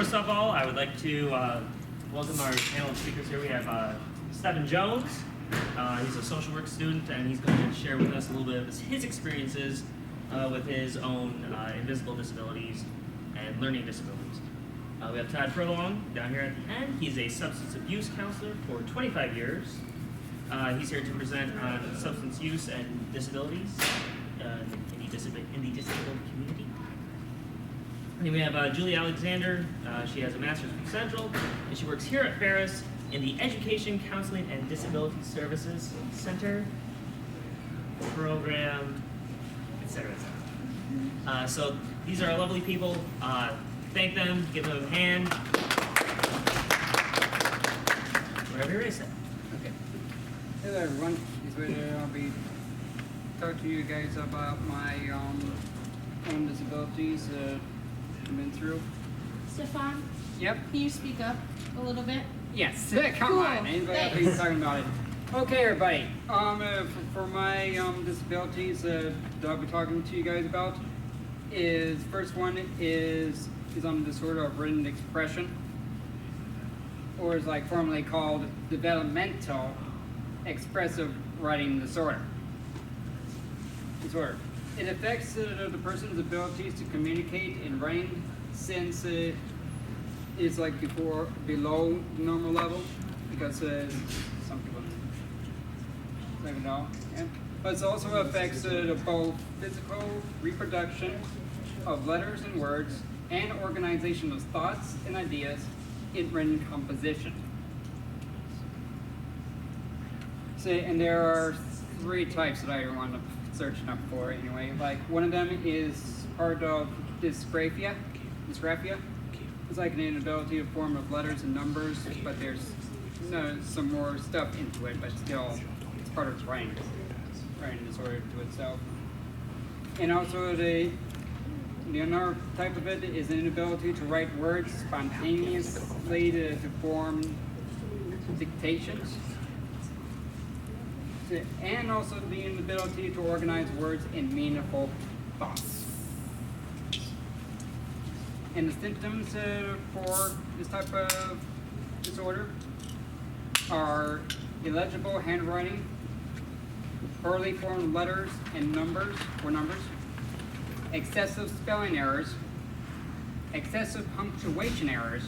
first of all, I would like to welcome our panel of speakers here. We have Stephen Jones. He's a social work student, and he's going to share with us a little bit of his experiences with his own invisible disabilities and learning disabilities. We have Todd Furlong down here at the end. He's a substance abuse counselor for 25 years. He's here to present on substance use and disabilities in the disabled community. And then we have Julie Alexander. She has a master's from Central, and she works here at Ferris in the Education, Counseling, and Disability Services Center program, etc., etc. So these are lovely people. Thank them, give them a hand. Wherever you're ready. Okay. Hello everyone. I'll be talking to you guys about my own disabilities I've been through. Stefan, Yep. can you speak up a little bit? Yes. Come Cool. on. Anybody else Thanks. talking about it? Okay, everybody. For my disabilities that I'll be talking to you guys about is first one is on the disorder of written expression, or is like formerly called developmental expressive writing disorder. It affects the person's abilities to communicate in writing since it's like below normal level, because some people don't even know. Yeah. But it also affects both physical reproduction of letters and words and organization of thoughts and ideas in written composition. So, and there are three types that I want to search up for anyway. Like one of them is part of dysgraphia. It's like an inability to form of letters and numbers, but there's some more stuff into it, but still it's part of writing disorder to itself. And also the another type of it is an inability to write words spontaneously to form dictations. And also the inability to organize words in meaningful thoughts. And the symptoms for this type of disorder are illegible handwriting, poorly formed letters and numbers, excessive spelling errors, excessive punctuation errors,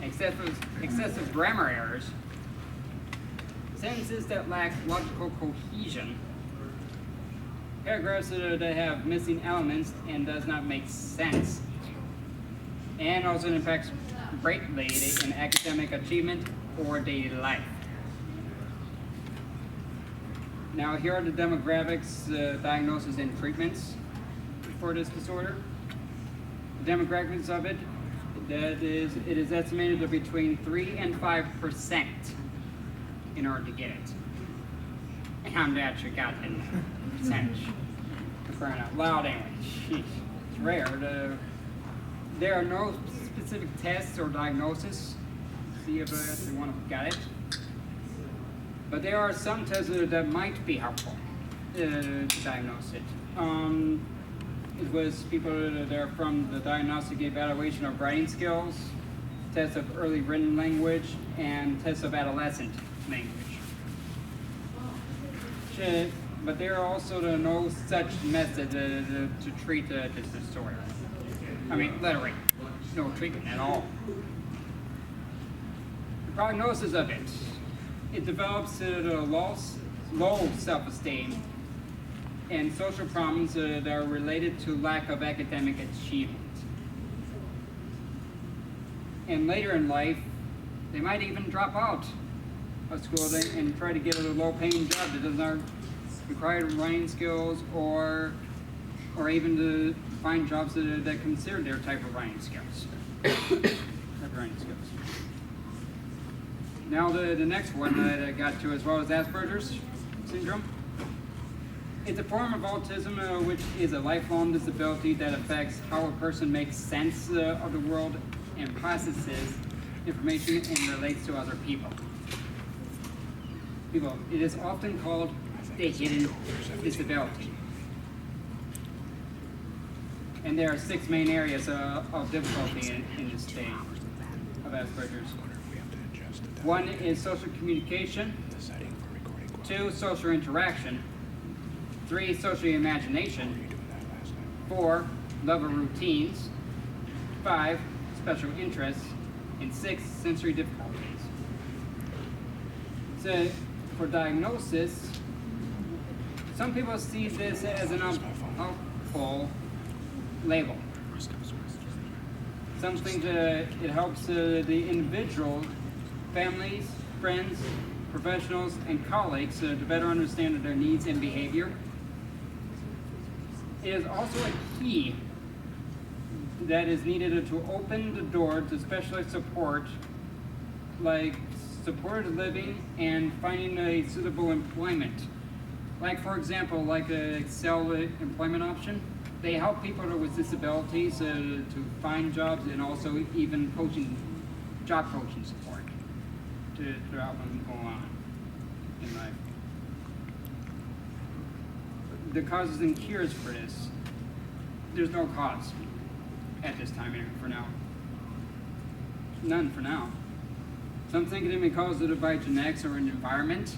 excessive grammar errors, sentences that lack logical cohesion, paragraphs that have missing elements and does not make sense, and also impacts greatly in academic achievement or daily life. Now here are the demographics, diagnosis, and treatments for this disorder. The demographics of it, it is estimated to be between 3 and 5% in order to get it. And I'm actually got in percentage. For crying out loud anyway. Jeez. It's rare. There are no specific tests or diagnosis. See if everyone got it. But there are some tests that might be helpful to diagnose it. It was people that are from the diagnostic evaluation of writing skills, tests of early written language, and tests of adolescent language. But there are also no such method to treat this disorder. I mean, literally, no treatment at all. The prognosis of it develops low self-esteem and social problems that are related to lack of academic achievement. And later in life, they might even drop out of school and try to get a low-paying job that does not require writing skills, or even to find jobs that consider their type of writing skills. Now the next one that I got to as well as Asperger's syndrome. It's a form of autism which is a lifelong disability that affects how a person makes sense of the world and processes information and relates to other people. It is often called the hidden disability. And there are 6 main areas of difficulty in this state of Asperger's. 1 is social communication. 2, social interaction. 3, social imagination. 4, love of routines. 5, special interests. And 6, sensory difficulties. So, for diagnosis, some people see this as an unhelpful label. Some think that it helps the individual, families, friends, professionals, and colleagues to better understand their needs and behavior. It is also a key that is needed to open the door to specialized support, like supported living and finding a suitable employment. Like, for example, like a Excel employment option. They help people with disabilities to find jobs, and also even job coaching support to help them go on in life. The causes and cures for this, there's no cause at this time for now. None for now. Some think it may be caused by genetics or an environment.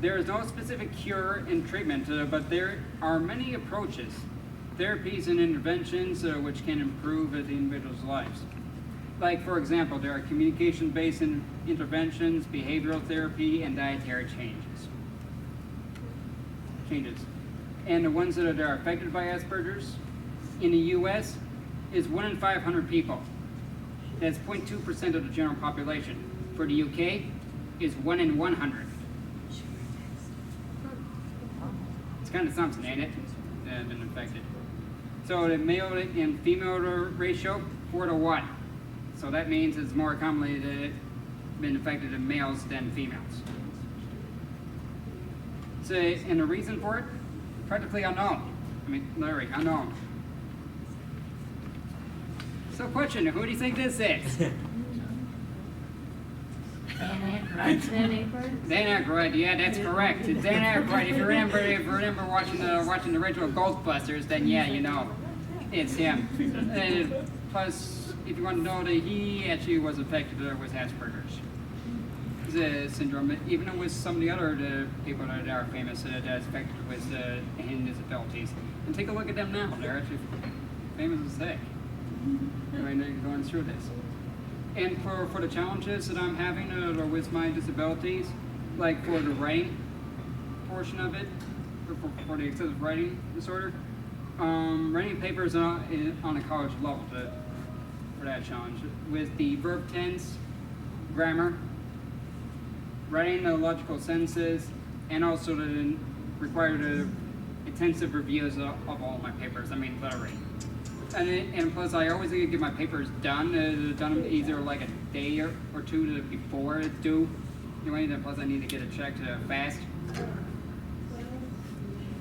There is no specific cure and treatment, but there are many approaches, therapies and interventions which can improve the individual's lives. Like, for example, there are communication-based interventions, behavioral therapy, and dietary changes. And the ones that are affected by Asperger's in the U.S. is 1 in 500 people. That's 0.2% of the general population. For the UK, is 1 in 100. It's kind of something, ain't it? That have been affected. So the male and female ratio, 4 to 1. So that means it's more commonly been affected in males than females. So, and the reason for it, practically unknown. I mean, Larry, unknown. So question, who do you think this is? Dan Aykroyd. Dan Aykroyd, yeah, that's correct. It's Dan Aykroyd. If you remember watching the original Ghostbusters, then yeah, you know, it's him. Plus, if you want to know that he actually was affected with Asperger's syndrome, even with some of the other people that are famous that's affected with disabilities. And take a look at them now; they're actually famous as heck. Right, they're going through this. And for the challenges that I'm having with my disabilities, like for the writing portion of it, for the excessive writing disorder, writing papers on a college level for that challenge. With the verb tense, grammar, writing the logical sentences, and also the required intensive reviews of all my papers. I mean, literally. And plus, I always get my papers done either like a day or two before it's due. Anyway, then plus I need to get it checked fast.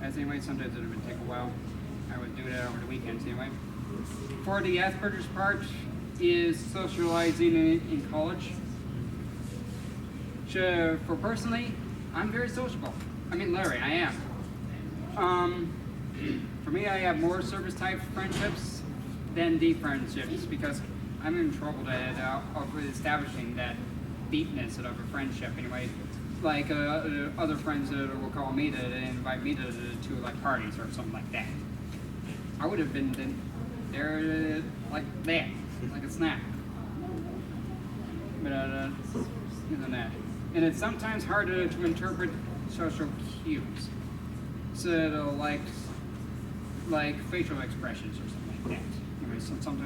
As anyway, sometimes it would take a while. I would do that over the weekends anyway. For the Asperger's part is socializing in college. So, for personally, I'm very sociable. I mean, Larry, I am. For me, I have more service type friendships than deep friendships because I'm in trouble of establishing that deepness of a friendship anyway. Like other friends that will call me to invite me to like parties or something like that. I would have been there like that, like a snap. But other than that, and it's sometimes hard to interpret social cues. So like facial expressions or something like that. Anyway, so sometimes